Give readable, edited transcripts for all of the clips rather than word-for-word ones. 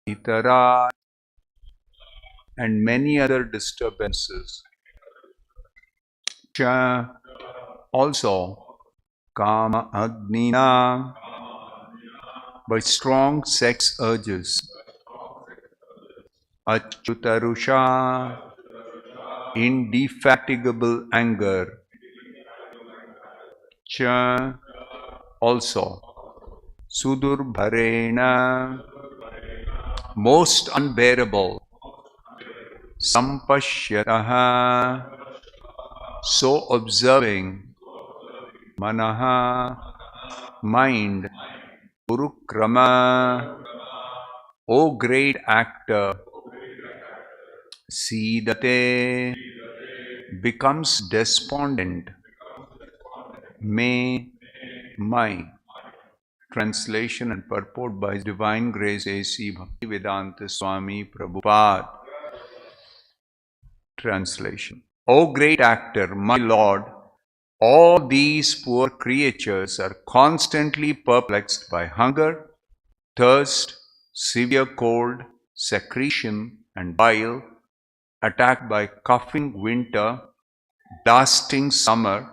itara, and many other disturbances. Cha also kama agnina, by strong sex urges. Achyutarusha, indefatigable anger. Cha also sudurbharena, most unbearable. Sampashyataha, so observing. Manaha, mind. Urukrama, O great actor. Sidate, becomes despondent. Me, my. Translation and purport by His Divine Grace A.C. Bhaktivedanta Swami Prabhupada. Translation. O great actor, my Lord, all these poor creatures are constantly perplexed by hunger, thirst, severe cold, secretion, and bile, attacked by coughing winter, blasting summer,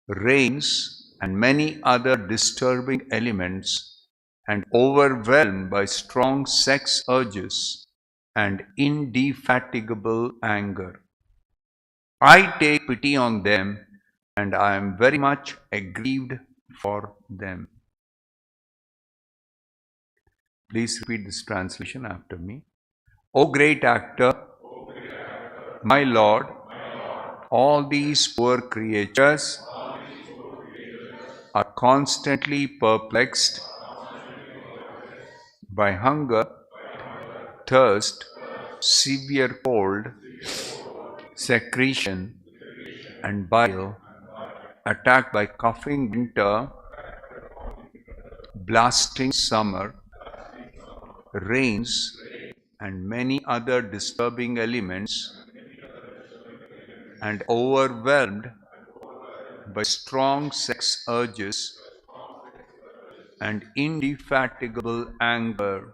rains, and many other disturbing elements, and overwhelmed by strong sex urges and indefatigable anger. I take pity on them, and I am very much aggrieved for them. Please repeat this translation after me. O great actor, my Lord, all these poor creatures are constantly perplexed by hunger, thirst, severe cold, secretion, and bile, attacked by coughing winter, blasting summer, rains, and many other disturbing elements, and overwhelmed by strong sex urges and indefatigable anger.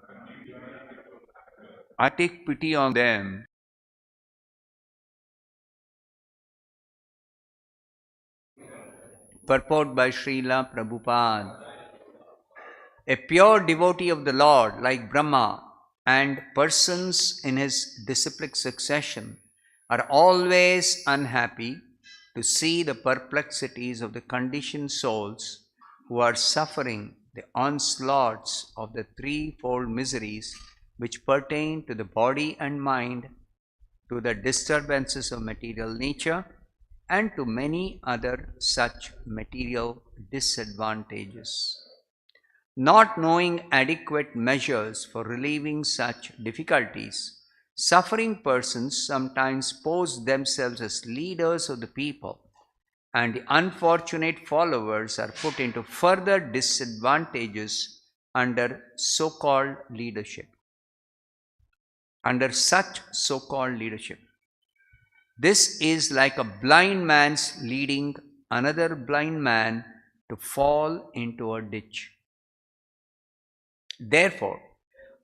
I take pity on them. Purport by Srila Prabhupada. A pure devotee of the Lord, like Brahma, and persons in his disciplic succession are always unhappy to see the perplexities of the conditioned souls who are suffering the onslaughts of the threefold miseries which pertain to the body and mind, to the disturbances of material nature, and to many other such material disadvantages. Not knowing adequate measures for relieving such difficulties, suffering persons sometimes pose themselves as leaders of the people, and the unfortunate followers are put into further disadvantages under so-called leadership. Under such so-called leadership. This is like a blind man's leading another blind man to fall into a ditch. Therefore,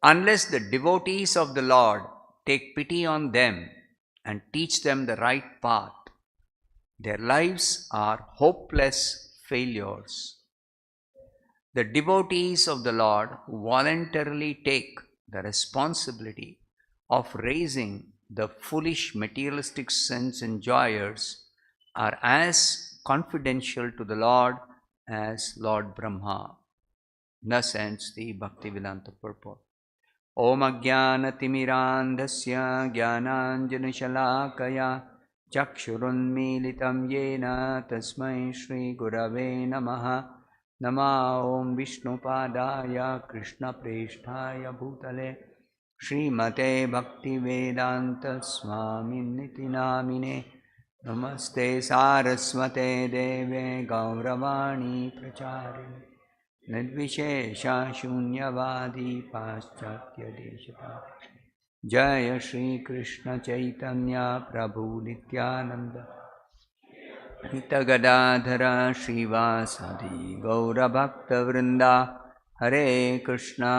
unless the devotees of the Lord take pity on them and teach them the right path, their lives are hopeless failures. The devotees of the Lord who voluntarily take the responsibility of raising the foolish materialistic sense enjoyers are as confidential to the Lord as Lord Brahma. Thus ends the Bhaktivedanta purport. Om Ajnanatimmirandhasya Jnananjanashalakaya Chakshurunmilitam Yena Tasmai Shri Gurave Namaha. Nama Om Vishnupadaya Krishna Presthaya Bhutale Srimate Bhaktivedanta Swami Niti Namine. Namaste Saraswate Deve Gauravani Pracharini Nidvishesha Shunyavadi Paschatya Deshata. Jaya Shri Krishna Chaitanya Prabhu Nityananda Nita Gadadhara Srivasadi Gaura Bhakta Vrinda Hare Krishna,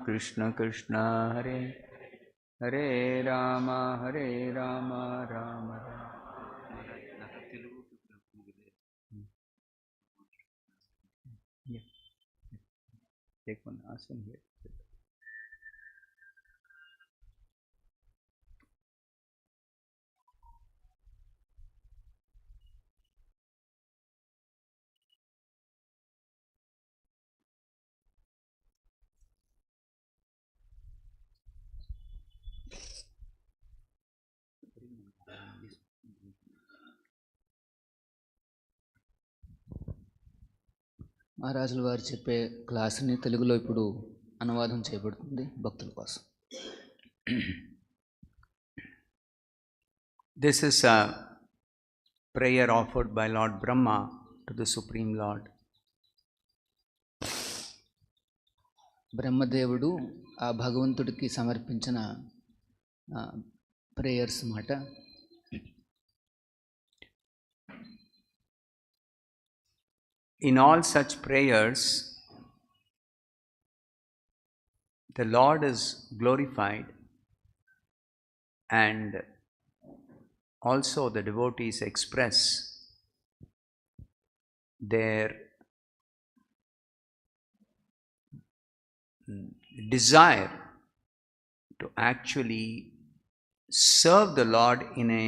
Krishna Krishna, Hare Hare Rama, Rama Rama. Yeah. Take one asana here. మహారాజుల వారు చెప్పే క్లాసుని తెలుగులో ఇప్పుడు అనువాదం చేయబడుతుంది భక్తుల కోసం. This is a prayer offered by Lord Brahma to the Supreme Lord. బ్రహ్మదేవుడు ఆ భగవంతుడికి సమర్పించిన ప్రేయర్స్ మాట. In all such prayers, the Lord is glorified, and also the devotees express their desire to actually serve the Lord in a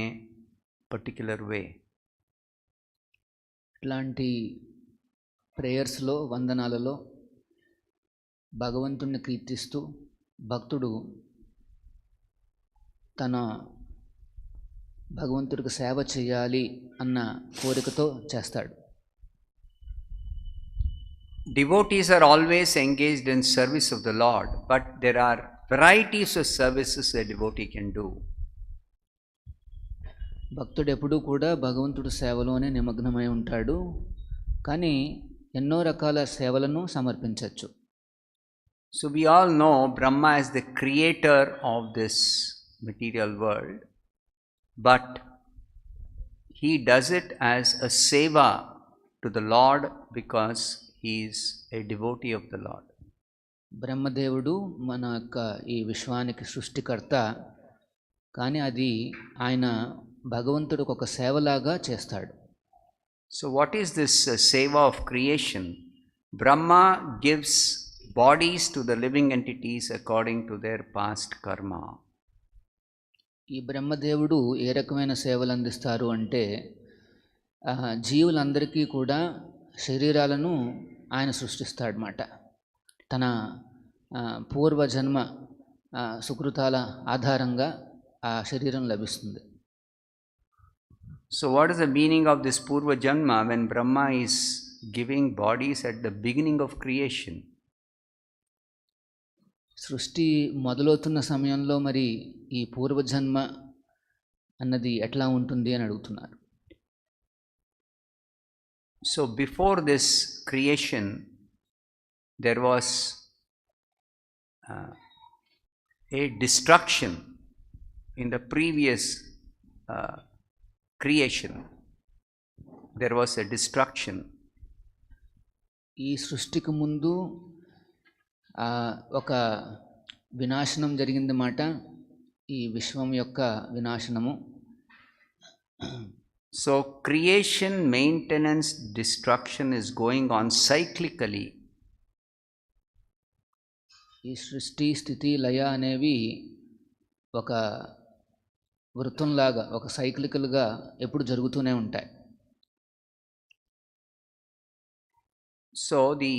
particular way. ఇట్లాంటి ప్రేయర్స్లో, వందనాలలో భగవంతుణ్ణి కీర్తిస్తూ భక్తుడు తన భగవంతుడికి సేవ చేయాలి అన్న కోరికతో చేస్తాడు. Devotees are always engaged in service of the Lord, but there are varieties of services a devotee can do. భక్తుడు ఎప్పుడూ కూడా భగవంతుడి సేవలోనే నిమగ్నమై ఉంటాడు, కానీ ఎన్నో రకాల సేవలను సమర్పించవచ్చు. So we all know Brahma is the creator of this material world, but he does it as a seva to the Lord because he is a devotee of the Lord. బ్రహ్మదేవుడు మన యొక్క ఈ విశ్వానికి సృష్టికర్త, కానీ అది ఆయన భగవంతుడికి ఒక సేవలాగా చేస్తాడు. So what is this seva of creation? Brahma gives bodies to the living entities according to their past karma. ఈ బ్రహ్మదేవుడు ఏ రకమైన సేవలు అందిస్తారు అంటే, జీవులందరికీ కూడా శరీరాలను ఆయన సృష్టిస్తాడనమాట. తన పూర్వజన్మ సుకృతాల ఆధారంగా ఆ శరీరం లభిస్తుంది. So what is the meaning of this Purva Janma when Brahma is giving bodies at the beginning of creation? సృష్టి మొదలవుతున్న సమయంలో మరి ఈ పూర్వజన్మ అన్నది ఎట్లా ఉంటుంది అని అడుగుతున్నారు. So before this creation, there was a destruction in the previous creation. There was a destruction. ఈ సృష్టికి ముందు ఒక వినాశనం జరిగిందన్నమాట, ఈ విశ్వం యొక్క వినాశనము. So creation, maintenance, destruction is going on cyclically. ఈ సృష్టి, స్థితి, లయ అనేవి ఒక వృత్తంలాగా, ఒక సైక్లికల్గా ఎప్పుడు జరుగుతూనే ఉంటాయి. So the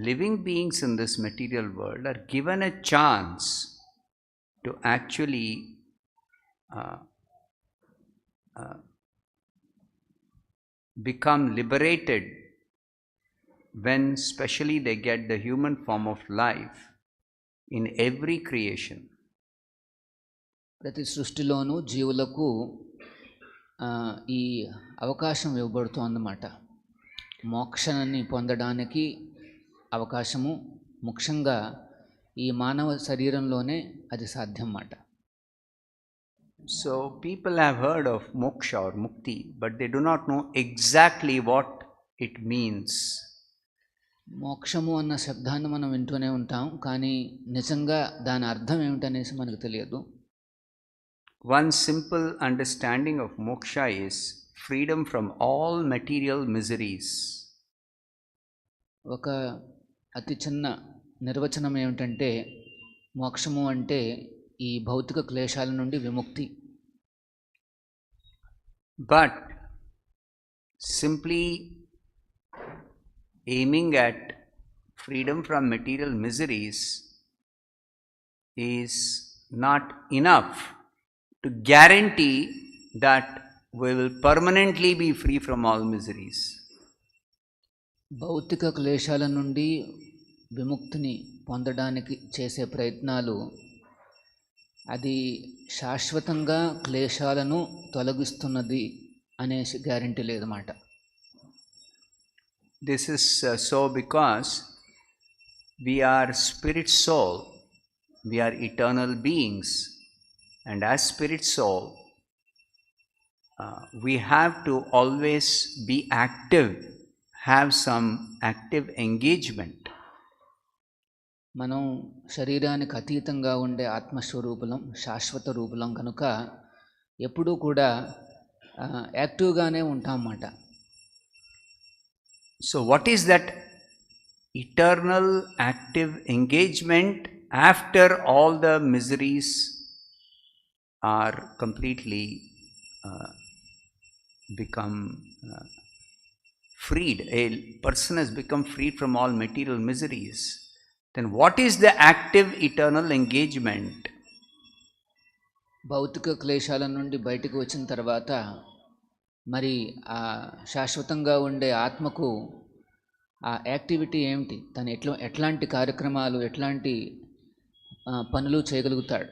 living beings in this material world are given a chance to actually become liberated when specially they get the human form of life in every creation. ప్రతి సృష్టిలోనూ జీవులకు ఈ అవకాశం ఇవ్వబడుతోందన్నమాట. మోక్షాన్ని పొందడానికి అవకాశము ముఖ్యంగా ఈ మానవ శరీరంలోనే అది సాధ్యం అన్నమాట. So people have heard of moksha or mukti, but they do not know exactly what it means. మోక్షము అన్న శబ్దాన్ని మనం వింటూనే ఉంటాం, కానీ నిజంగా దాని అర్థం ఏమిటనేసి మనకు తెలియదు. One simple understanding of moksha is freedom from all material miseries. ఒక అతి చిన్న నిర్వచనం ఏమిటంటే మోక్షము అంటే ఈ భౌతిక క్లేశాల నుండి విముక్తి. But simply aiming at freedom from material miseries is not enough to guarantee that we will permanently be free from all miseries. భౌతిక క్లేశాల నుండి విముక్తిని పొందడానికి చేసే ప్రయత్నాలు అది శాశ్వతంగా క్లేశాలను తొలగిస్తున్నది అనేసి గ్యారంటీ లేదన్నమాట. This is so because we are spirit soul, we are eternal beings, and as spirit soul we have to always be active, have some active engagement. మనం శరీరానికి అతీతంగా ఉండే ఆత్మస్వరూపులం, శాశ్వత రూపులం కనుక ఎప్పుడూ కూడా యాక్టివ్గానే ఉంటాం అన్నమాట. So what is that eternal active engagement after all the miseries are completely become freed? A person has become freed from all material miseries. Then what is the active eternal engagement? భౌతిక క్లేశాల నుండి బయటకు వచ్చిన తర్వాత మరి ఆ శాశ్వతంగా ఉండే ఆత్మకు ఆ యాక్టివిటీ ఏమిటి? తను ఎట్లాంటి కార్యక్రమాలు, ఎట్లాంటి పనులు చేయగలుగుతాడు?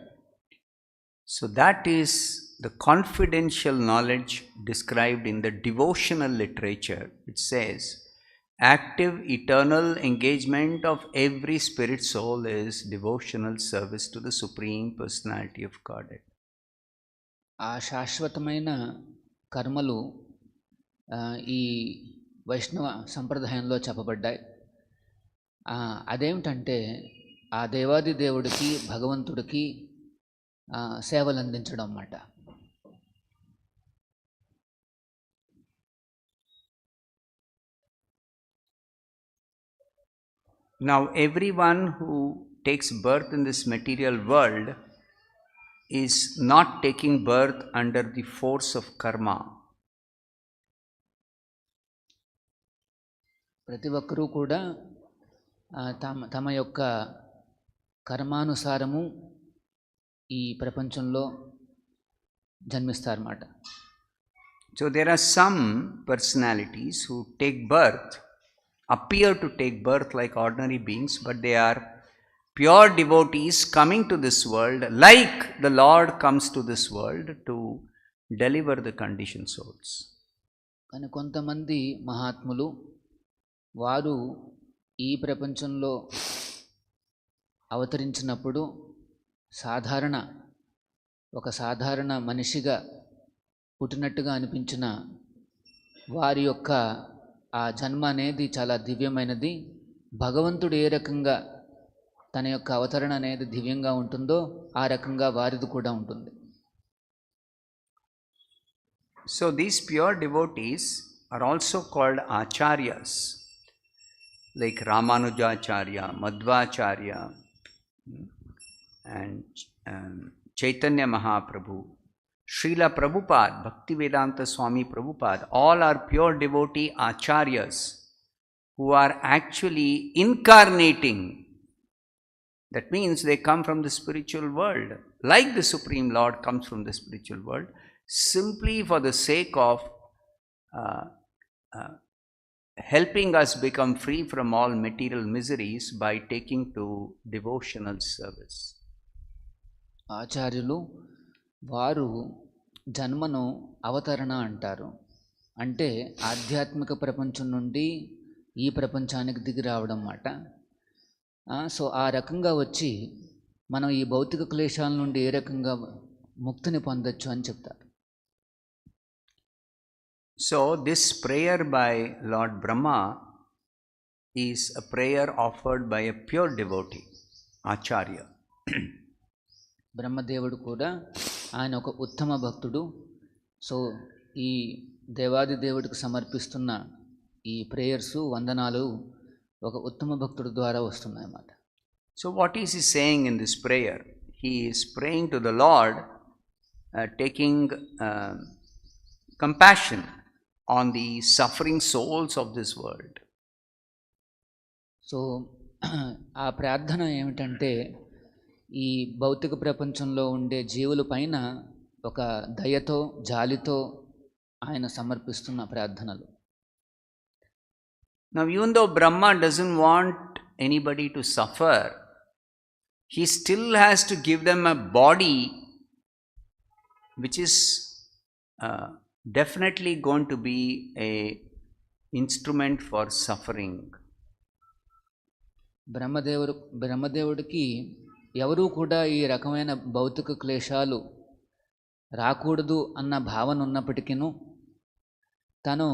So that is the confidential knowledge described in the devotional literature. It says active eternal engagement of every spirit soul is devotional service to the Supreme Personality of Godhead. ఆ శాశ్వతమైన కర్మలు ఈ వైష్ణవ సంప్రదాయంలో చెప్పబడ్డాయి. అదేమిటంటే ఆ దేవాది దేవుడికి, భగవంతుడికి సేవలు అందించడం అన్నమాట. Now everyone who takes birth in this material world is not taking birth under the force of karma. ప్రతి ఒక్కరూ కూడా తమ యొక్క కర్మానుసారము ఈ ప్రపంచంలో జన్మిస్తారన్నమాట. So there are some personalities who take birth, appear to take birth like ordinary beings, but they are pure devotees coming to this world like the Lord comes to this world to deliver the conditioned souls. కానీ కొంతమంది మహాత్ములు వారు ఈ ప్రపంచంలో అవతరించినప్పుడు ఒక సాధారణ మనిషిగా పుట్టినట్టుగా అనిపించిన వారి యొక్క ఆ జన్మ అనేది చాలా దివ్యమైనది. భగవంతుడు ఏ రకంగా తన యొక్క అవతరణ అనేది దివ్యంగా ఉంటుందో ఆ రకంగా వారిది కూడా ఉంటుంది. So these pure devotees are also called acharyas, like Ramanujacharya, Madhvacharya, and Chaitanya Mahaprabhu, Srila Prabhupada, Bhaktivedanta Swami Prabhupada. All are pure devotee acharyas who are actually incarnating. That means they come from the spiritual world, like the Supreme Lord comes from the spiritual world, simply for the sake of helping us become free from all material miseries by taking to devotional service. ఆచార్యులు వారు జన్మను అవతరణ అంటారు. అంటే ఆధ్యాత్మిక ప్రపంచం నుండి ఈ ప్రపంచానికి దిగి రావడం అన్నమాట. సో ఆ రకంగా వచ్చి మనం ఈ భౌతిక క్లేశాల నుండి ఏ రకంగా ముక్తిని పొందొచ్చు అని చెప్తారు. So this prayer by Lord Brahma is a prayer offered by a pure devotee, Acharya. బ్రహ్మదేవుడు కూడా ఆయన ఒక ఉత్తమ భక్తుడు. సో ఈ దేవాది దేవుడికి సమర్పిస్తున్న ఈ ప్రేయర్సు, వందనాలు ఒక ఉత్తమ భక్తుడి ద్వారా వస్తున్నాయి అన్నమాట. So what is he saying in this prayer? He is praying to the Lord, taking compassion on the suffering souls of this world. So ఆ ప్రార్థన ఏమిటంటే ఈ భౌతిక ప్రపంచంలో ఉండే జీవుల పైన ఒక దయతో, జాలితో ఆయన సమర్పిస్తున్న ప్రార్థనలు. Now, even though Brahma doesn't want anybody to suffer, he still has to give them a body which is definitely going to be a instrument for suffering. బ్రహ్మదేవుడికి ఎవరూ కూడా ఈ రకమైన భౌతిక క్లేశాలు రాకూడదు అన్న భావన ఉన్నప్పటికీను తను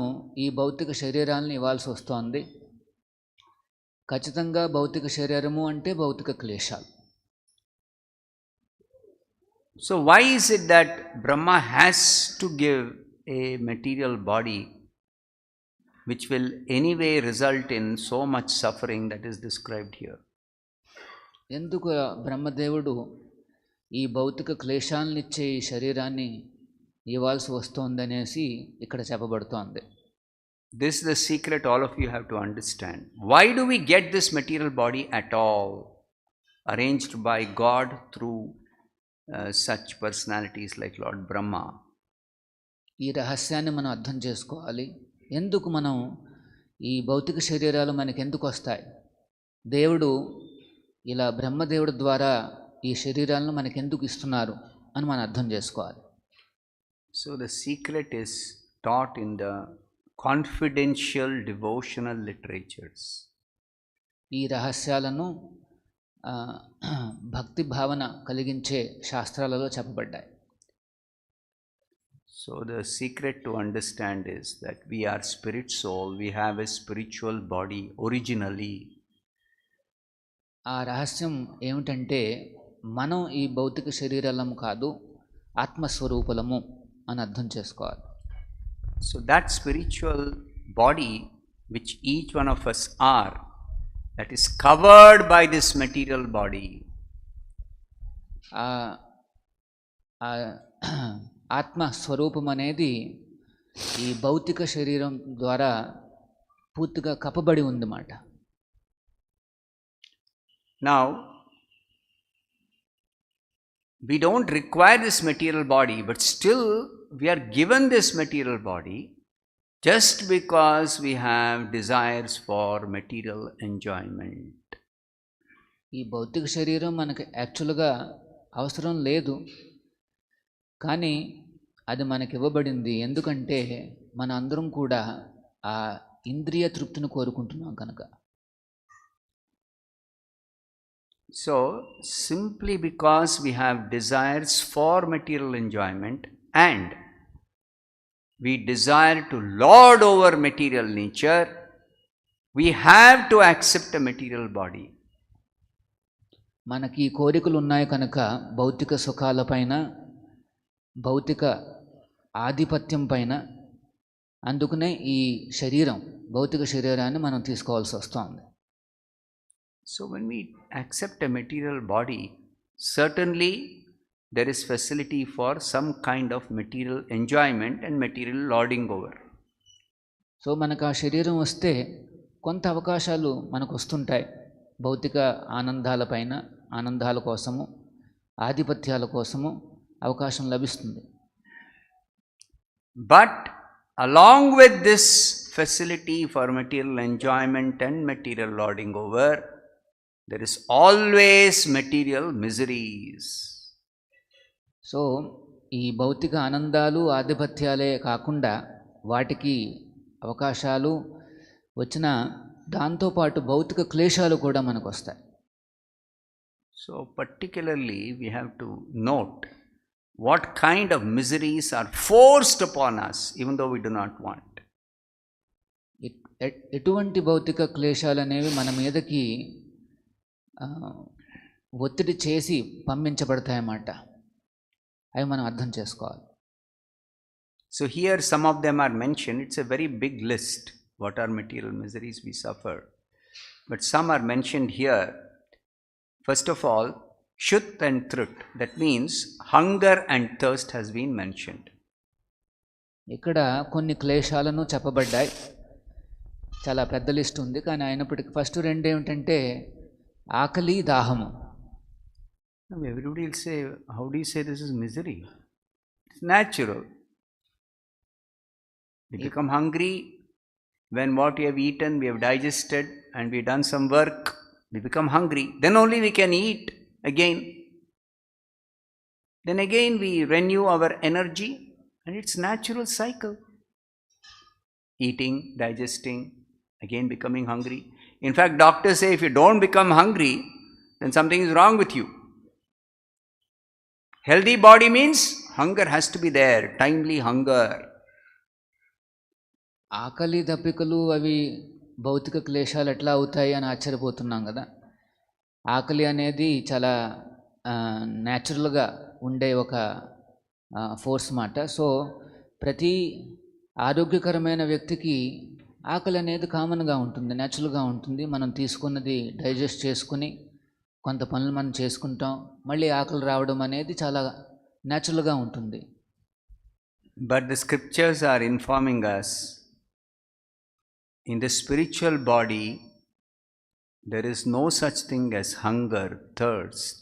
ఈ భౌతిక శరీరాలను ఇవ్వాల్సి వస్తోంది. ఖచ్చితంగా భౌతిక శరీరము అంటే భౌతిక క్లేశాలు. So why is it that Brahma has to give a material body which will anyway result in so much suffering that is described here? ఎందుకు బ్రహ్మదేవుడు ఈ భౌతిక క్లేశాలనిచ్చే ఈ శరీరాన్ని ఇవ్వాల్సి వస్తోందనేసి ఇక్కడ చెప్పబడుతోంది. This is the secret all of you have to understand. Why do we get this material body at all, arranged by God through such personalities like Lord Brahma? ఈ రహస్యాన్ని మనం అర్థం చేసుకోవాలి. ఎందుకు మనం ఈ భౌతిక శరీరాలు మనకెందుకు వస్తాయి? దేవుడు ఇలా బ్రహ్మదేవుడి ద్వారా ఈ శరీరాలను మనకెందుకు ఇస్తున్నారు అని మనం అర్థం చేసుకోవాలి. So the secret is taught in the confidential devotional literatures. ఈ రహస్యాలను భక్తి భావన కలిగించే శాస్త్రాలలో చెప్పబడ్డాయి. So the secret to understand is that we are spirit soul, we have a spiritual body originally. ఆ రహస్యం ఏమిటంటే మనం ఈ భౌతిక శరీరాలము కాదు, ఆత్మస్వరూపులము అని అర్థం చేసుకోవాలి. So that spiritual body which each one of us are, that is covered by this material body. ఆత్మస్వరూపం అనేది ఈ భౌతిక శరీరం ద్వారా పూర్తిగా కప్పబడి ఉందన్నమాట. Now, we don't require this material body, but still we are given this material body just because we have desires for material enjoyment. ఈ భౌతిక శరీరం మనకి యాక్చువల్గా అవసరం లేదు, కానీ అది మనకి ఇవ్వబడింది. ఎందుకంటే మన అందరం కూడా ఆ ఇంద్రియ తృప్తిని కోరుకుంటున్నాం కనుక. So, simply because we have desires for material enjoyment and we desire to lord over material nature, we have to accept a material body. మనకి కోరికలు ఉన్నాయి కనుక భౌతిక సుఖాలపైన, భౌతిక ఆధిపత్యం పైన, అందుకనే ఈ శరీరం, భౌతిక శరీరాన్ని మనం తీసుకోవాల్సి వస్తుంది. So when we accept a material body, certainly there is facility for some kind of material enjoyment and material lording over. So మనకు ఆ శరీరం వస్తే కొంత అవకాశాలు మనకు వస్తుంటాయి. భౌతిక ఆనందాలపైన, ఆనందాల కోసము, ఆధిపత్యాల కోసము అవకాశం లభిస్తుంది. But along with this facility for material enjoyment and material lording over, there is always material miseries. So ఈ భౌతిక ఆనందాలు, ఆధిపత్యాలే కాకుండా వాటికి అవకాశాలు వచ్చిన దాంతోపాటు భౌతిక క్లేశాలు కూడా మనకు వస్తాయి. So particularly we have to note what kind of miseries are forced upon us even though we do not want. ఎటువంటి భౌతిక క్లేశాలు అనేవి మన మీదకి ఒత్తిడి చేసి పంపించబడతాయన్నమాట. అవి మనం అర్థం చేసుకోవాలి. So here some of them are mentioned. It's a very big list, what are material miseries we suffer. But some are mentioned here. First of all, Shut and Trut. That means hunger and thirst has been mentioned. ఇక్కడ కొన్ని క్లేశాలను చెప్పబడ్డాయి. చాలా పెద్ద list ఉంది, కానీ అయినప్పటికీ first రెండు ఏమిటంటే ఆకలి, దాహము. Everybody will say, how do you say this is misery? It's natural. We become hungry when what we have eaten, we have digested and we have done some work, we become hungry. Then only we can eat again. Then again we renew our energy and it's natural cycle. Eating, digesting, again becoming hungry. In fact, doctors say if you don't become hungry, then something is wrong with you. Healthy body means hunger has to be there, timely hunger. ఆకలి దప్పికలు అవి భౌతిక క్లేశాలు ఎట్లా అవుతాయి అని ఆశ్చర్యపోతున్నాం కదా. ఆకలి అనేది చాలా న్యాచురల్గా ఉండే ఒక ఫోర్స్ మాట. సో ప్రతి ఆరోగ్యకరమైన వ్యక్తికి ఆకలి అనేది కామన్గా ఉంటుంది, న్యాచురల్గా ఉంటుంది. మనం తీసుకున్నది డైజెస్ట్ చేసుకుని కొంత పనులు మనం చేసుకుంటాం, మళ్ళీ ఆకలి రావడం అనేది చాలా న్యాచురల్గా ఉంటుంది. But the scriptures are informing us, in the spiritual body, there is no such thing as hunger, thirst.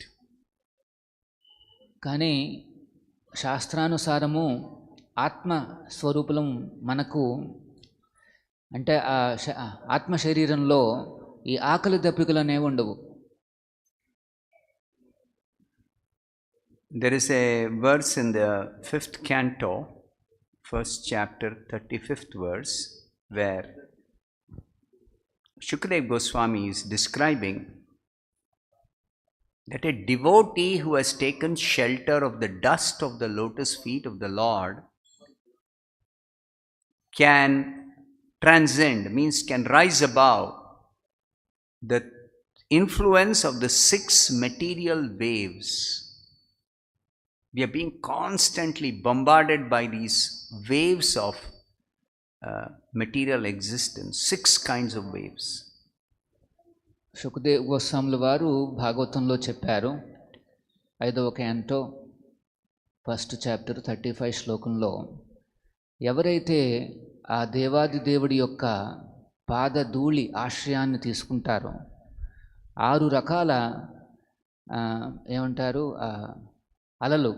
కానీ శాస్త్రానుసారము ఆత్మ స్వరూపం మనకు అంటే ఆత్మ శరీరంలో ఈ ఆకలి దప్పికలు అనేవి ఉండవు. There is a verse in the 5th canto, 1st chapter, 35th verse, where Shukadeva Goswami is describing that a devotee who has taken shelter of the dust of the lotus feet of the Lord can transcend, means can rise above the influence of the 6 material waves. We are being constantly bombarded by these waves of material existence, 6 kinds of waves. Sukhdev గోస్వాముల వారు భాగవతంలో చెప్పారు, 5వ canto 1st chapter 35 శ్లోకంలో, ఎవరైతే ఆ దేవాది దేవుడి యొక్క పాదధూళి ఆశ్రయాన్ని తీసుకుంటారో 6 రకాల ఏమంటారు అలలు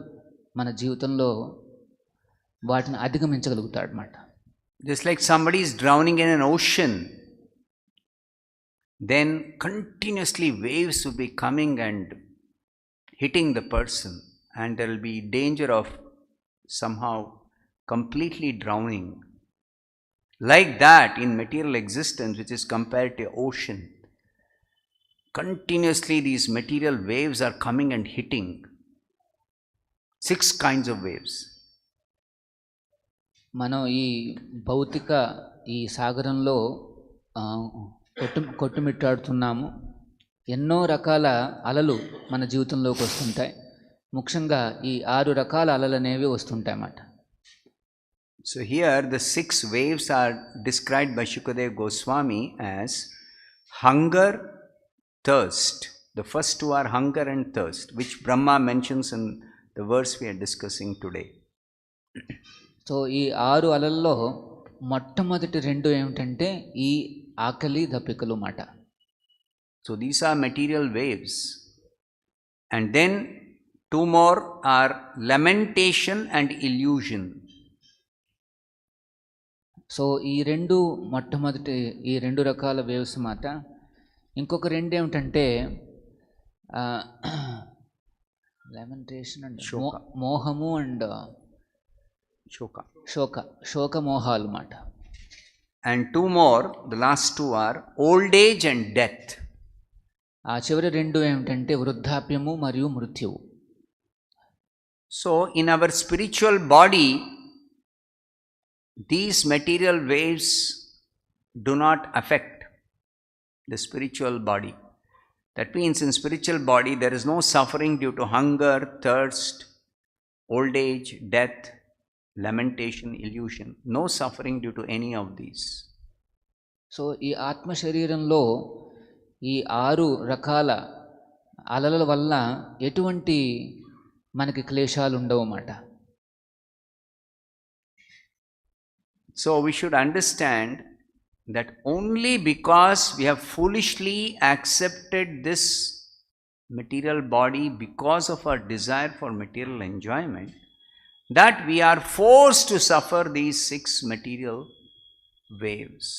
మన జీవితంలో వాటిని అధిగమించగలుగుతాడు అన్నమాట. Just like somebody is drowning in an ocean, then continuously waves will be coming and hitting the person, and there will be danger of somehow completely drowning. Like that, in material existence, which is compared to ocean, continuously these material waves are coming and hitting. 6 kinds of waves. మనం ఈ భౌతిక ఈ సాగరంలో కొట్టుమిట్టాడుతున్నాము. ఎన్నో రకాల అలలు మన జీవితంలోకి వస్తుంటాయి. ముఖ్యంగా ఈ 6 రకాల అలలు అనేవి వస్తుంటాయి అన్నమాట. So here the 6 waves are described by Shukadeva Goswami as hunger, thirst. The first 2 are hunger and thirst, which Brahma mentions in the verse we are discussing today. So ఈ 6 అలల్లో మొట్టమొదటి 2 ఏమిటంటే ఈ ఆకలి దప్పికలు మాట. So these are material waves. And then 2 more are lamentation and illusion. So ఈ 2 మొట్టమొదటి ఈ 2 రకాల వేవ్స్ మాట. ఇంకొక 2 ఏమిటంటే లెమెంటేషన్ అండ్ మోహము అండ్ శోక మోహాలు మాట. And 2 more, the last 2 are old age and death. ఆ చివరి 2 ఏమిటంటే వృద్ధాప్యము మరియు మృత్యువు. So in our spiritual body, these material waves do not affect the spiritual body. That means in spiritual body there is no suffering due to hunger, thirst, old age, death, lamentation, illusion. No suffering due to any of these. So ఈ ఆత్మ శరీరంలో ఈ 6 రకాల అలల వల్ల ఎటువంటి మనకి క్లేశాలు ఉండవు అన్నమాట. So we should understand that only because we have foolishly accepted this material body because of our desire for material enjoyment, that we are forced to suffer these 6 material waves.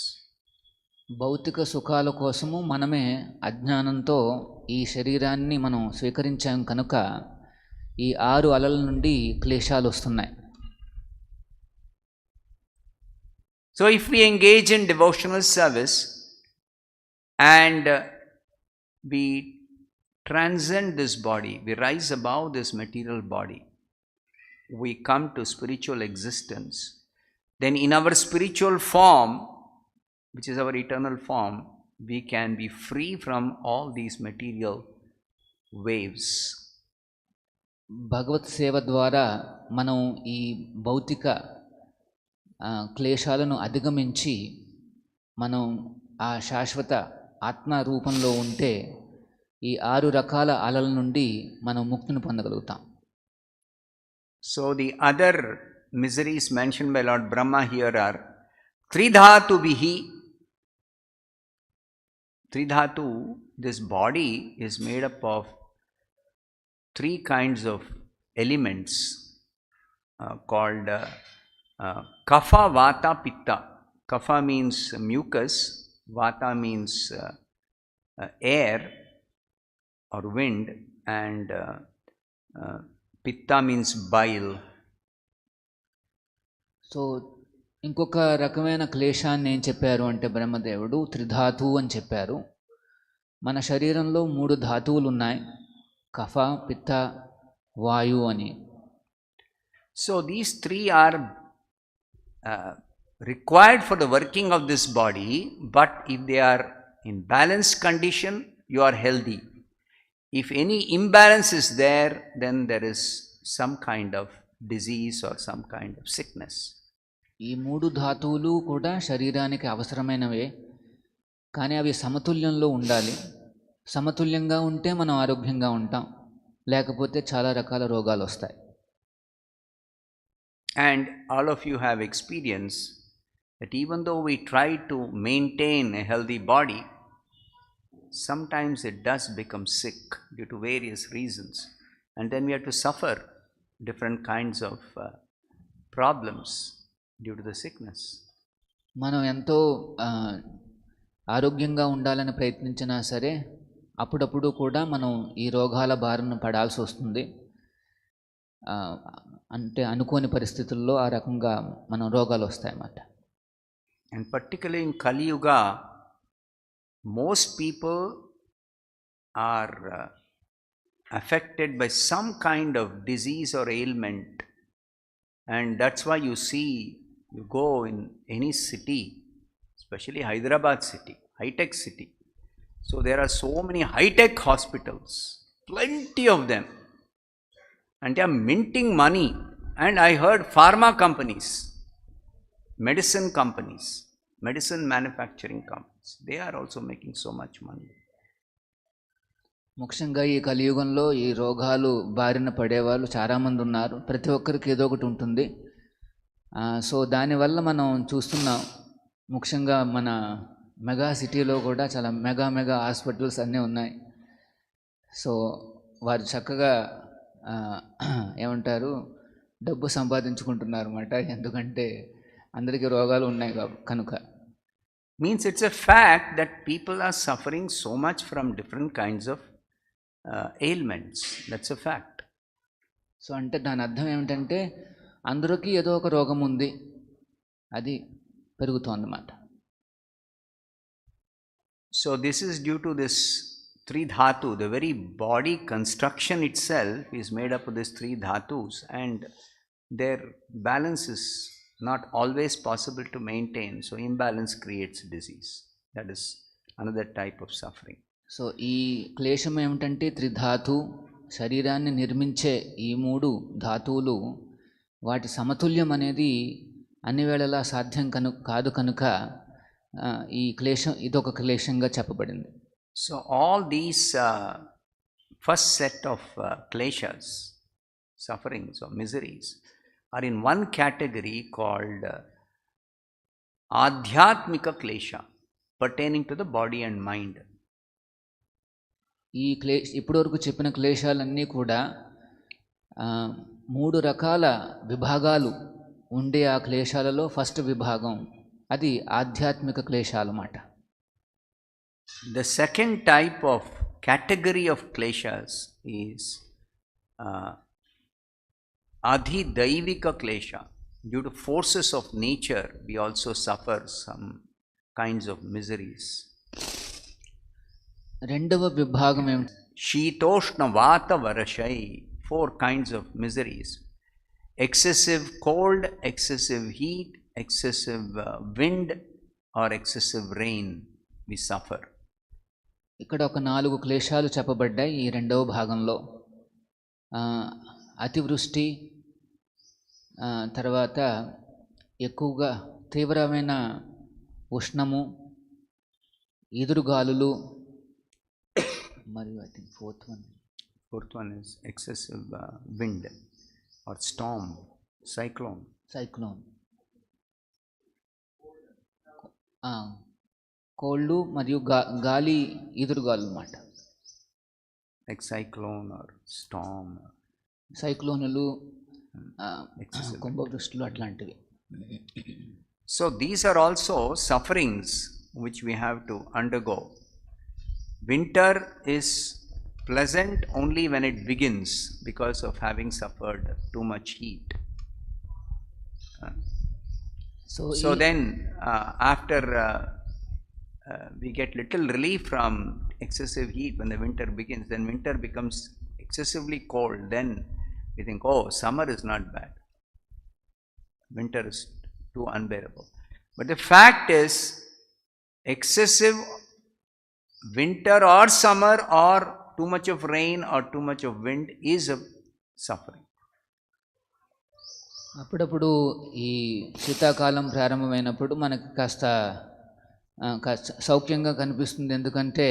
భౌతిక సుఖాల కోసము మనమే అజ్ఞానంతో ఈ శరీరాన్ని మనం స్వీకరించాం కనుక ఈ 6 అలల నుండి క్లేశాలు వస్తున్నాయి. So if we engage in devotional service and we transcend this body, we rise above this material body, we come to spiritual existence, then in our spiritual form, which is our eternal form, we can be free from all these material waves. భగవత్ సేవ ద్వారా మనం ఈ భౌతిక క్లేశాలను అధిగమించి మనం ఆ శాశ్వత ఆత్మ రూపంలో ఉంటే ఈ 6 రకాల అలల నుండి మనం ముక్తిని పొందగలుగుతాం. So the other miseries mentioned by Lord Brahma here are Tridhatu Vihi. Tridhatu, this body is made up of 3 kinds of elements called Kapha, Vata, Pitta. Kapha means mucus, Vata means air or wind, and Pitta means bile. So ఇంకొక రకమైన క్లేశాన్ని ఏం చెప్పారు అంటే బ్రహ్మదేవుడు త్రిధాతువు అని చెప్పారు. మన శరీరంలో 3 ధాతువులు ఉన్నాయి, కఫ, పిత్త, వాయు అని. So these 3 are required for the working of this body, but if they are in balanced condition, you are healthy. If any imbalance is there, then there is some kind of disease or some kind of sickness. ఈ 3 ధాతువులు కూడా శరీరానికి అవసరమైనవే, కానీ అవి సమతుల్యంలో ఉండాలి. సమతుల్యంగా ఉంటే మనం ఆరోగ్యంగా ఉంటాం, లేకపోతే చాలా రకాల రోగాలు వస్తాయి. And all of you have experience that even though we try to maintain a healthy body, sometimes it does become sick due to various reasons, and then we have to suffer different kinds of problems due to the sickness. మనం ఎంతో ఆరోగ్యంగా ఉండాలని ప్రయత్నించినా సరే అప్పుడప్పుడు కూడా మనం ఈ రోగాల బారిన పడాల్సి వస్తుంది. అంటే అనుకోని పరిస్థితుల్లో ఆ రకంగా మనం రోగాలు వస్తాయన్నమాట. And particularly in Kali Yuga, most people are affected by some kind of disease or ailment, and that's why you see, you go in any city, especially Hyderabad city, high-tech city, so there are so many high-tech hospitals, plenty of them, and they are minting money. And I heard pharma companies, medicine companies, medicine manufacturing companies, they are also making so much money. ముఖ్యంగా ఈ కలియుగంలో ఈ రోగాలు బారిన పడేవాళ్ళు చాలామంది ఉన్నారు. ప్రతి ఒక్కరికి ఏదో ఒకటి ఉంటుంది. సో దానివల్ల మనం చూస్తున్నాం, ముఖ్యంగా మన మెగా సిటీలో కూడా చాలా మెగా హాస్పిటల్స్ అన్నీ ఉన్నాయి. సో వారు చక్కగా ఏమంటారు, డబ్బు సంపాదించుకుంటున్నారు అన్నమాట. ఎందుకంటే అందరికీ రోగాలు ఉన్నాయి కనుక. Means it's a fact that people are suffering so much from different kinds of ailments. That's a fact. So అంటే దాని అర్థం ఏమిటంటే అందరికీ ఏదో ఒక రోగం ఉంది, అది పెరుగుతోందన్నమాట. So this is due to this 3 dhatu. The very body construction itself is made up of these 3 dhatus, and their balance is not always possible to maintain. So imbalance creates disease. That is another type of suffering. So ఈ క్లేశం ఏమిటంటే త్రిధాతు, శరీరాన్ని నిర్మించే ఈ 3 ధాతువులు వాటి సమతుల్యం అనేది అన్ని వేళలా సాధ్యం కాదు కనుక ఈ క్లేశం ఇదొక క్లేశంగా చెప్పబడింది. So all these first set of kleshas, sufferings or miseries, are in one category called adhyatmika klesha, pertaining to the body and mind. ఈ ఇప్పటివరకు చెప్పిన క్లేశాలన్నీ కూడా 3 రకాల విభాగాలు ఉండే ఆ క్లేశాలలో ఫస్ట్ విభాగం అది ఆధ్యాత్మిక క్లేశాలు మాట. The second type of category of kleshas is adhidaivika klesha. Due to forces of nature, we also suffer some kinds of miseries. రెండవ విభాగం ఏమిటి? Shitoshna vata varashai, 4 kinds of miseries. Excessive cold, excessive heat, excessive wind or excessive rain we suffer. ఇక్కడ ఒక 4 క్లేశాలు చెప్పబడ్డాయి ఈ రెండవ భాగంలో. అతివృష్టి, తర్వాత ఎక్కువగా తీవ్రమైన ఉష్ణము, ఎదురుగాలులు, మరియు I think fourth one is excessive wind or storm, cyclone. కోళ్ళు మరియు గాలి, ఎదురుగాలు అన్నమాట. Like cyclone or storm. సైక్లోనులు, కుంభవృష్టిలు అట్లాంటివి. So these are also sufferings which we have to undergo. Winter is pleasant only when it begins because of having suffered too much heat. So then after we get little relief from excessive heat when the winter begins, then winter becomes excessively cold, then we think, oh, summer is not bad, winter is too unbearable. But the fact is, excessive winter or summer or too much of rain or too much of wind is a suffering. అప్పుడప్పుడు ఈ శీతాకాలం ప్రారంభమైనప్పుడు మనకు కాస్త సౌఖ్యంగా కనిపిస్తుంది. ఎందుకంటే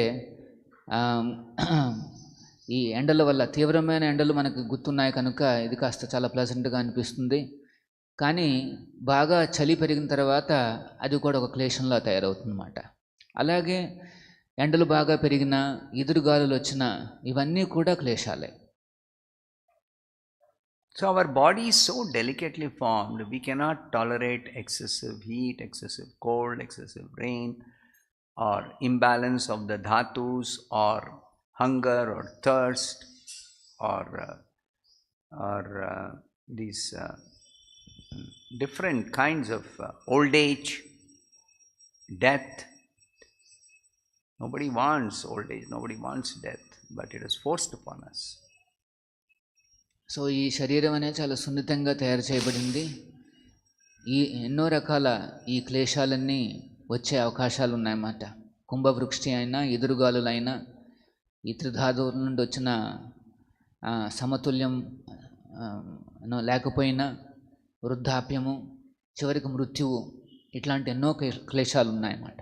ఈ ఎండల వల్ల, తీవ్రమైన ఎండలు మనకు గుర్తున్నాయి కనుక ఇది కాస్త చాలా ప్లెజెంట్గా అనిపిస్తుంది. కానీ బాగా చలి పెరిగిన తర్వాత అది కూడా ఒక క్లేశంలా తయారవుతుందన్నమాట. అలాగే ఎండలు బాగా పెరిగిన, ఎదురుగాలులు వచ్చిన, ఇవన్నీ కూడా క్లేశాలే. So our body is so delicately formed, we cannot tolerate excessive heat, excessive cold, excessive rain, or imbalance of the dhatus, or hunger or thirst, or these different kinds of old age, death. Nobody wants old age, nobody wants death, but it is forced upon us. So ఈ శరీరం అనేది చాలా సున్నితంగా తయారు చేయబడింది. ఈ ఎన్నో రకాల ఈ క్లేశాలన్నీ వచ్చే అవకాశాలు ఉన్నాయన్నమాట. కుంభవృష్టి అయినా, ఎదురుగాలులైనా, ఈ త్రిధాతువుల నుండి వచ్చిన సమతుల్యం లేకపోయినా, వృద్ధాప్యము, చివరికి మృత్యువు, ఇట్లాంటి ఎన్నో క్లేశాలు ఉన్నాయన్నమాట.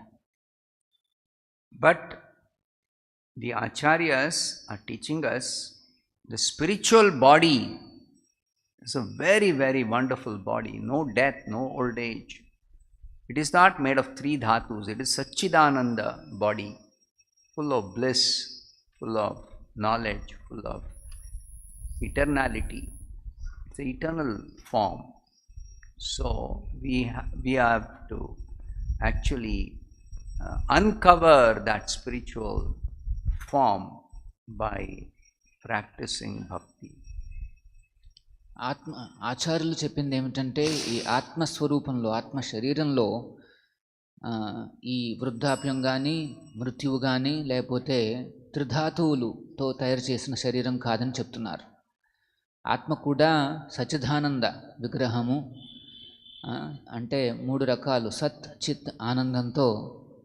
But the acharyas are teaching us the spiritual body is a very, very wonderful body. No death, no old age. It is not made of 3 dhatus. It is Satchidananda body, full of bliss, full of knowledge, full of eternality. It's an eternal form. So we have to actually uncover that spiritual form by practicing bhakti. ఆచార్యులు చెప్పింది ఏమిటంటే, ఈ ఆత్మస్వరూపంలో, ఆత్మ శరీరంలో ఈ వృద్ధాప్యం కానీ, మృత్యువు కానీ, లేకపోతే త్రిధాతువులతో తయారు చేసిన శరీరం కాదని చెప్తున్నారు. ఆత్మ కూడా సచ్చిదానంద విగ్రహము, అంటే 3 రకాలు సత్ చిత్ ఆనందంతో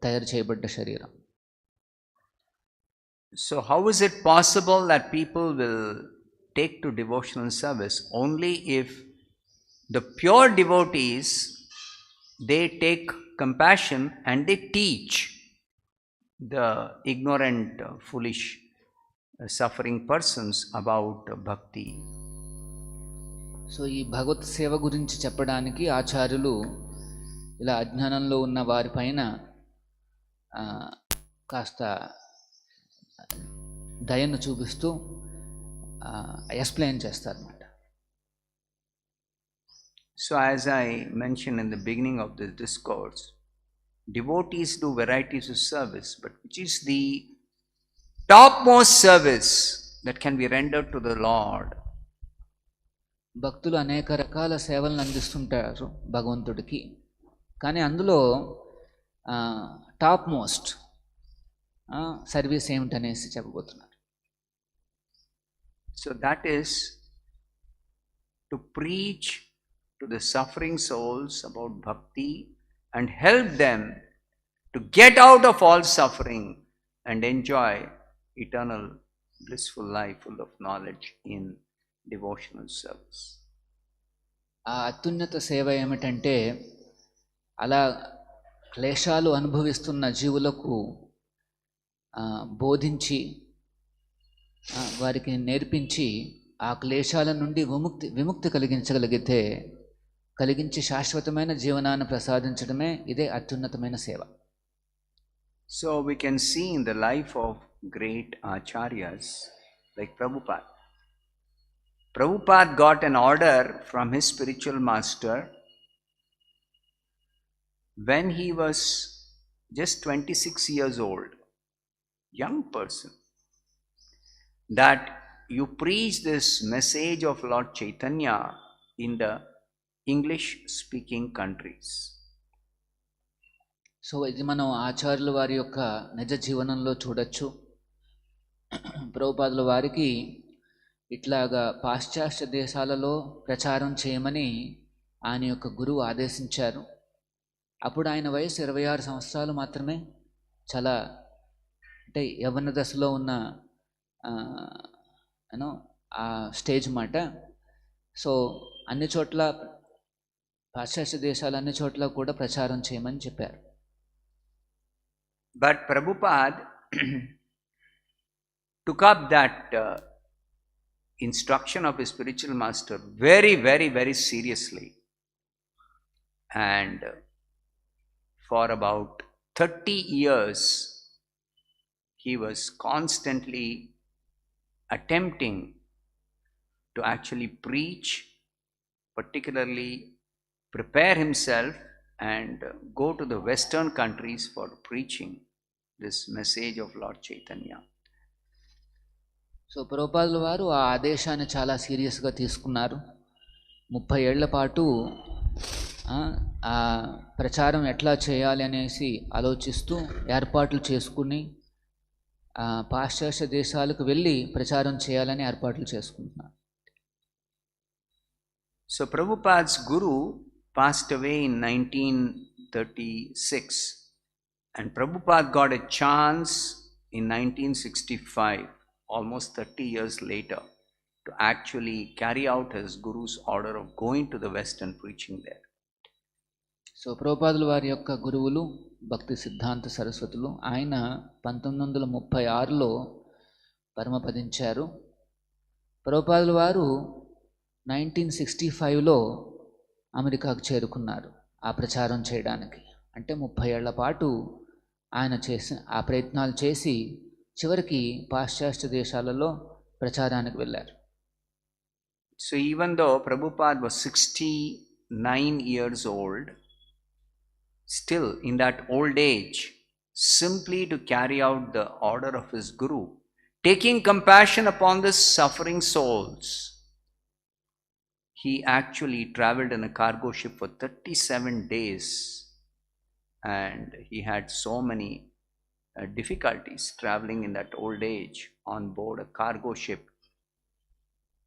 తయారు చేయబడ్డ శరీరం. So how is it possible that people will take to devotional service? Only if the pure devotees, they take compassion and they teach the ignorant, foolish, suffering persons about bhakti. So ఈ భగవత్ సేవ గురించి చెప్పడానికి ఆచార్యులు ఇలా అజ్ఞానంలో ఉన్న వారిపైన కాస్త దయను చూపిస్తూ ఎక్స్ప్లెయిన్ చేస్తారన్నమాట. So as I mentioned in the beginning of this discourse, devotees do varieties of service, but which is the topmost service that can be rendered to the Lord? భక్తులు అనేక రకాల సేవలను అందిస్తుంటారు భగవంతుడికి, కానీ అందులో టాప్ మోస్ట్ సర్వీస్ ఏమిటనేసి చెప్పబోతున్నారు. So that is to preach to the suffering souls about bhakti and help them to get out of all suffering and enjoy eternal blissful life full of knowledge in devotional service. ఆ అత్యున్నత సేవ ఏమిటంటే అలా క్లేశాలు అనుభవిస్తున్న జీవులకు బోధించి వారికి నేర్పించి ఆ క్లేశాల నుండి విముక్తి కలిగించి శాశ్వతమైన జీవనాన్ని ప్రసాదించడమే ఇదే అత్యున్నతమైన సేవ. So we can see in the life of great acharyas like Prabhupada. Prabhupada got an order from his spiritual master when he was just 26 years old, young person, that you preach this message of Lord Chaitanya in the English speaking countries. So ఇది మనం ఆచార్యుల వారి యొక్క నిజ జీవనంలో చూడొచ్చు. ప్రభుపాదుల వారికి ఇట్లాగా పాశ్చాత్య దేశాలలో ప్రచారం చేయమని ఆయన యొక్క గురువు ఆదేశించారు. అప్పుడు ఆయన వయసు 26 సంవత్సరాలు మాత్రమే, చాలా అంటే యవ్వన దశలో ఉన్న ఆ స్టేజ్ మాట. సో అన్ని చోట్ల పాశ్చాత్య దేశాలు అన్ని చోట్ల కూడా ప్రచారం చేయమని చెప్పారు. But Prabhupada took up that instruction of his spiritual master very, very, very seriously. And for about 30 years, he was constantly attempting to actually preach, particularly prepare himself and go to the Western countries for preaching this message of Lord Chaitanya. So ప్రభుపాదుల వారు ఆ ఆదేశాన్ని చాలా సీరియస్గా తీసుకున్నారు. 30 ఏళ్ల పాటు ఆ ప్రచారం ఎట్లా చేయాలి అనేసి ఆలోచిస్తూ ఏర్పాట్లు చేసుకుని పాశ్చాత్య దేశాలకు వెళ్ళి ప్రచారం చేయాలని ఏర్పాట్లు చేసుకుంటున్నారు. So Prabhupada's guru passed away in 1936 and Prabhupada got a chance in 1965, almost 30 years later, to actually carry out his guru's order of going to the West and preaching there. So ప్రభుపాదుల వారి యొక్క గురువులు భక్తి సిద్ధాంత సరస్వతులు. ఆయన 1936లో పరమపదించారు. ప్రభుపాదుల వారు 1965లో అమెరికాకు చేరుకున్నారు ఆ ప్రచారం చేయడానికి. అంటే 30 ఏళ్ల పాటు ఆయన ఆ ప్రయత్నాలు చేసి చివరికి పాశ్చాత్య దేశాలలో ప్రచారానికి వెళ్ళారు. So even though Prabhupada was 69 years old, still in that old age, simply to carry out the order of his guru, taking compassion upon the suffering souls, he actually traveled in a cargo ship for 37 days and he had so many difficulties traveling in that old age on board a cargo ship.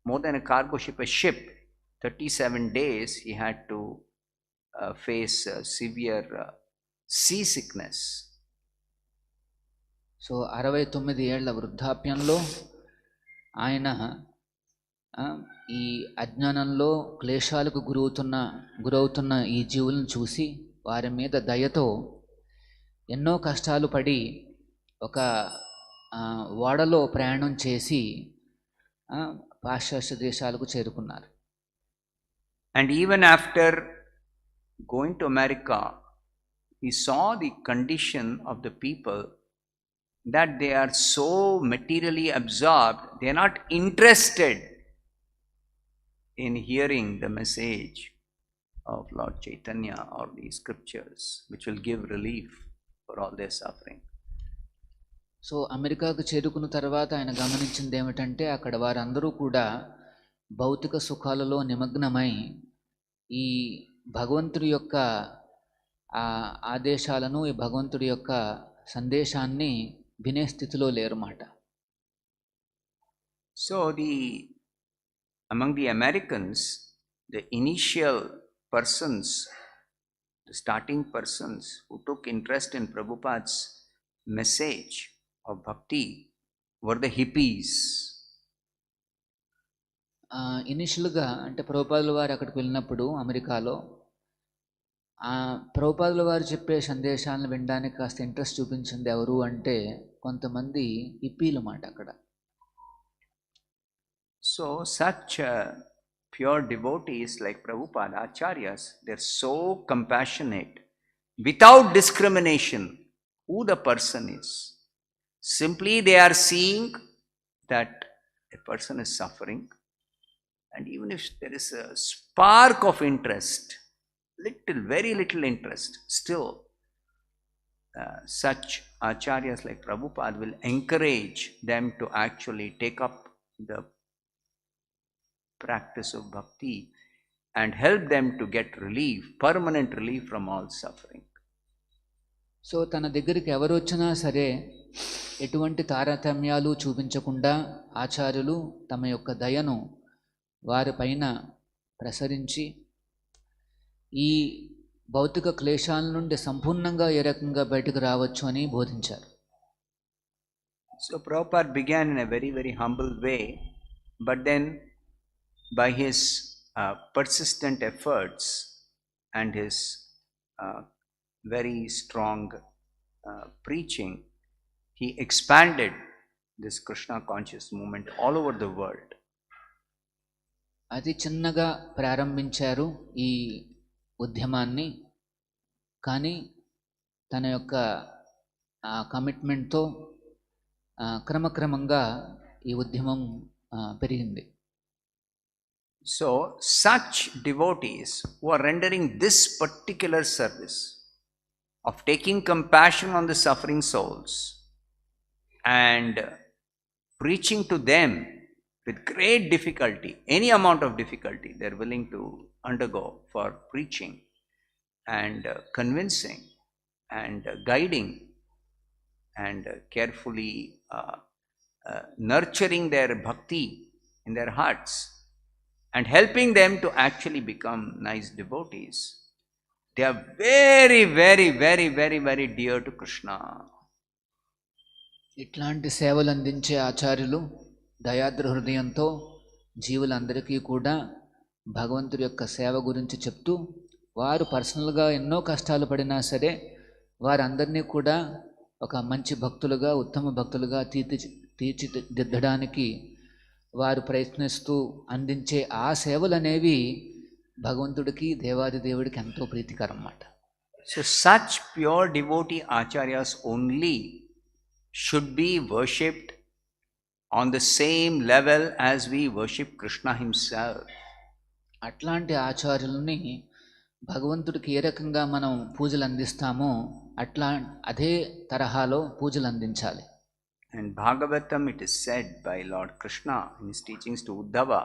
More than a cargo ship, a ship. 37 days he had to face severe seasickness. So 69 ఏళ్ల వృద్ధాప్యంలో ఆయన ఈ అజ్ఞానంలో క్లేశాలకు గురవుతున్న ఈ జీవులను చూసి వారి మీద దయతో ఎన్నో కష్టాలు పడి ఒక ఓడలో ప్రయాణం చేసి పాశ్చాత్య దేశాలకు చేరుకున్నారు. And even after going to America, he saw the condition of the people, that they are so materially absorbed, they are not interested in hearing the message of Lord Chaitanya or the scriptures, which will give relief for all their suffering. So అమెరికాకు చేరుకున్న తర్వాత ఆయన గమనించింది ఏమిటంటే అక్కడ వారందరూ కూడా భౌతిక సుఖాలలో నిమగ్నమై ఈ భగవంతుడి యొక్క ఆదేశాలను, ఈ భగవంతుడి యొక్క సందేశాన్ని వినే స్థితిలో లేరుమాట. So among the Americans, the initial persons, the starting persons who took interest in Prabhupada's message of bhakti were the hippies. ఇనిషియల్గా అంటే ప్రభుపాదుల వారు అక్కడికి వెళ్ళినప్పుడు అమెరికాలో ప్రభుపాదుల వారు చెప్పే సందేశాలను వినడానికి కాస్త ఇంట్రెస్ట్ చూపించింది ఎవరు అంటే కొంతమంది హిప్పీలు మాట అక్కడ. So such pure devotees like Prabhupada, Acharyas, they're so compassionate without discrimination who the person is. Simply they are seeing that a person is suffering, and even if there is a spark of interest, very little interest, still such acharyas like Prabhupada will encourage them to actually take up the practice of bhakti and help them to get relief, permanent relief from all suffering. So తన దగ్గరికి ఎవరు వచ్చినా సరే ఎటువంటి తారతమ్యాలు చూపించకుండా ఆచార్యులు తమ యొక్క దయను వారిపైన ప్రసరించి ఈ భౌతిక క్లేశాల నుండి సంపూర్ణంగా ఏ రకంగా బయటకు రావచ్చు అని బోధించారు. So Prabhupada began in a very, very humble way, but then by his persistent efforts and his very strong preaching, he expanded this Krishna conscious movement all over the world. అతి చిన్నగా ప్రారంభించారు ఈ ఉద్యమాన్ని, కానీ తన యొక్క కమిట్మెంట్తో క్రమక్రమంగా ఈ ఉద్యమం పెరిగింది. So such devotees who are rendering this particular service of taking compassion on the suffering souls and preaching to them with great difficulty, any amount of difficulty they are willing to undergo for preaching and convincing and guiding and carefully nurturing their bhakti in their hearts and helping them to actually become nice devotees. They are very, very, very, very, very dear to Krishna. ఇట్లాంటి సేవలు అందించే ఆచార్యులు దయాద్ర హృదయంతో జీవులందరికీ కూడా భగవంతుడి యొక్క సేవ గురించి చెప్తూ, వారు పర్సనల్గా ఎన్నో కష్టాలు పడినా సరే వారందరినీ కూడా ఒక మంచి భక్తులుగా, ఉత్తమ భక్తులుగా తీర్చిదిద్దడానికి వారు ప్రయత్నిస్తూ అందించే ఆ సేవలు అనేవి భగవంతుడికి, దేవాది దేవుడికి ఎంతో ప్రీతికరం అన్నమాట. So such pure devotee acharyas only should be worshipped on the same level as we worship Krishna himself. అట్లాంటి ఆచార్యులని భగవంతుడికి ఏ రకంగా మనం పూజలు అందిస్తామో అదే తరహాలో పూజలు అందించాలి. And Bhagavatam, it is said by Lord Krishna in his teachings to Uddhava,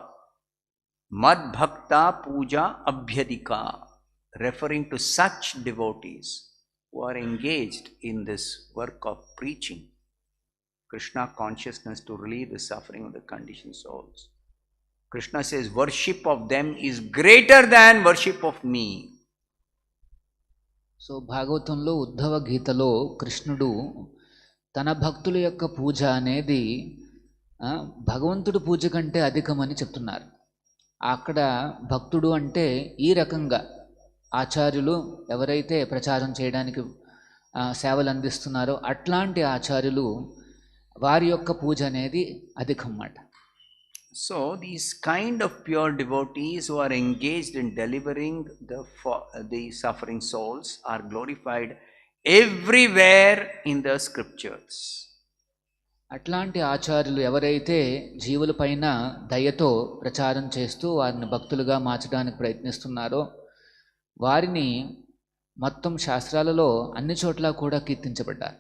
Mad Bhakta Puja Abhyadika, referring to such devotees who are engaged in this work of preaching Krishna consciousness to relieve the suffering of the conditioned souls. Krishna says worship of them is greater than worship of me. So భాగవతంలో ఉద్ధవ గీతలో కృష్ణుడు తన భక్తుల యొక్క పూజ అనేది భగవంతుడి పూజ కంటే అధికమని చెప్తున్నారు. అక్కడ భక్తుడు అంటే ఈ రకంగా ఆచార్యులు ఎవరైతే ప్రచారం చేయడానికి సేవలు అందిస్తున్నారో అట్లాంటి ఆచార్యులు వారి యొక్క పూజ అనేది అధికం మాట. So these kind of pure devotees who are engaged in delivering the suffering souls are glorified everywhere in the scriptures. అట్లాంటి ఆచార్యులు ఎవరైతే జీవుల పైన దయతో ప్రచారం చేస్తూ వారిని భక్తులుగా మార్చడానికి ప్రయత్నిస్తున్నారో వారిని మొత్తం శాస్త్రాలలో అన్ని చోట్ల కూడా కీర్తించబడ్డారు.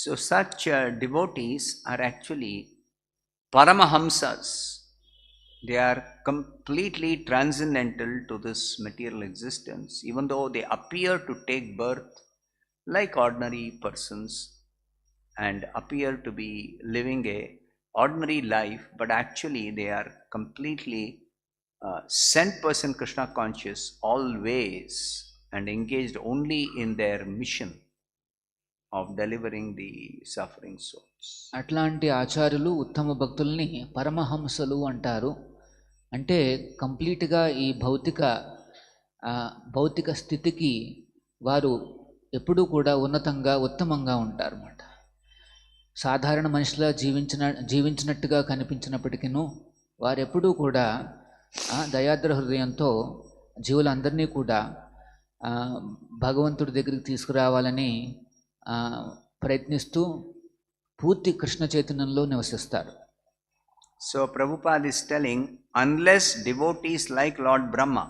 So such devotees are actually Paramahamsas. They are completely transcendental to this material existence, even though they appear to take birth like ordinary persons and appear to be living a ordinary life, but actually they are completely sent person Krishna conscious always and engaged only in their mission of delivering the suffering souls. అట్లాంటి ఆచార్యులు ఉత్తమ భక్తుల్ని పరమహంసలు అంటారు. అంటే కంప్లీట్గా ఈ భౌతిక స్థితికి వారు ఎప్పుడూ కూడా ఉన్నతంగా ఉత్తమంగా ఉంటారు అన్నమాట. సాధారణ మనిషిలా జీవించినట్టుగా కనిపించినప్పటికీ వారెప్పుడూ కూడా దయాద్ర హృదయంతో జీవులందరినీ కూడా భగవంతుడి దగ్గరికి తీసుకురావాలని ప్రయత్నిస్తూ పూర్తి కృష్ణ చైతన్యంలో నివసిస్తారు. So Prabhupada is telling, unless devotees like Lord Brahma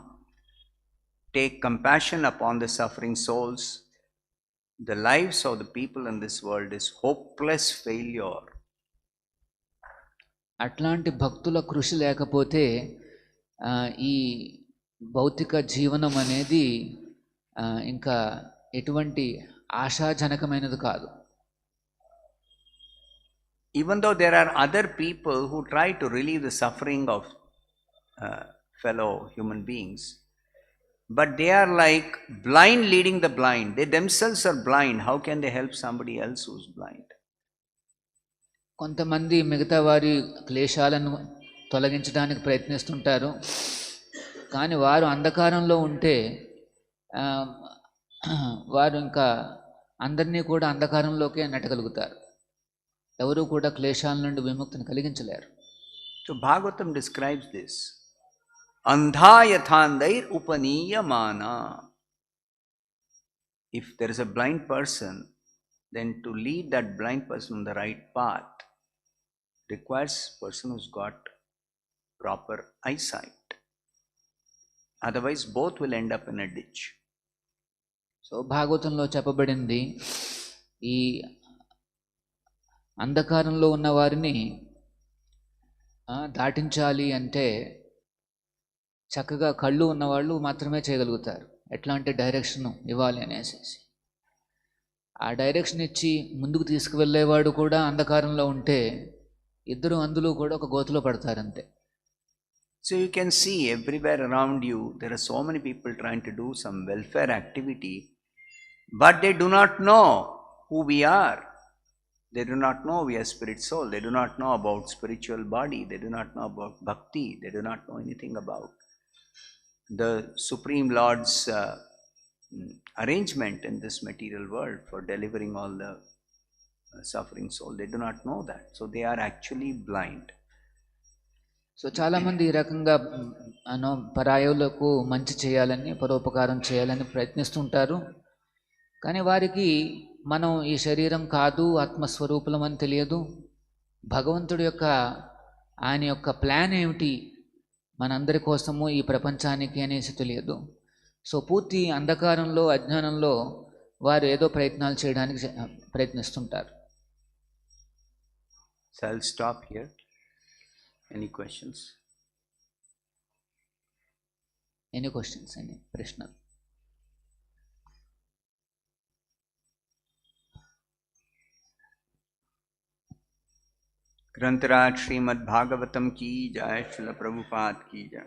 take compassion upon the suffering souls, the lives of the people in this world is hopeless failure. అట్లాంటి భక్తుల కృషి లేకపోతే ఈ భౌతిక జీవనం అనేది ఇంకా ఎటువంటి ఆశాజనకమైనది కాదు. Even though there are other people who try to relieve the suffering of fellow human beings, but they are like blind leading the blind. They themselves are blind. How can they help somebody else who's blind? కొంతమంది మిగతా వారి క్లేశాలను తొలగించడానికి ప్రయత్నిస్తుంటారు, కానీ వారు అంధకారంలో ఉంటే వారు ఇంకా అందరినీ కూడా అంధకారంలోకే నెట్టగలుగుతారు. ఎవరు కూడా క్లేశాల నుండి విముక్తిని కలిగించలేరు. So Bhagavatam describes this. Andha yathandair upaniyamana. If there is a blind person, then to lead that blind person on the right path requires a person who's got proper eyesight. Otherwise both will end up in a ditch. So భాగవతంలో చెప్పబడింది, ఈ అంధకారంలో ఉన్న వారిని దాటించాలి అంటే చక్కగా కళ్ళు ఉన్నవాళ్ళు మాత్రమే చేయగలుగుతారు. ఎట్లాంటి డైరెక్షన్ ఇవ్వాలి అనేసి ఆ డైరెక్షన్ ఇచ్చి ముందుకు తీసుకువెళ్ళేవాడు కూడా అంధకారంలో ఉంటే ఇద్దరు అందులో కూడా ఒక గోతులో పడతారంతే. So you can see everywhere around you there are so many people trying to do some welfare activity, but they do not know who we are. They do not know we are spirit soul. They do not know about spiritual body. They do not know about bhakti. They do not know anything about the Supreme Lord's arrangement in this material world for delivering all the suffering soul. They do not know that. So they are actually blind. So చాలామంది ఈ రకంగా పరాయులకు మంచి చేయాలని, పరోపకారం చేయాలని ప్రయత్నిస్తుంటారు. కానీ వారికి మనం ఈ శరీరం కాదు, ఆత్మస్వరూపులం అని తెలియదు. భగవంతుడి యొక్క ఆయన యొక్క ప్లాన్ ఏమిటి మనందరి కోసము ఈ ప్రపంచానికి అనేసి తెలియదు. సో పూర్తి అంధకారంలో, అజ్ఞానంలో వారు ఏదో ప్రయత్నాలు చేయడానికి ప్రయత్నిస్తుంటారు. So I'll stop here. Any questions? Any questions? Any ప్రశ్నలు? ग्रंथराज श्रीमद् भागवतम की जय, श्रील प्रभुपाद की जय.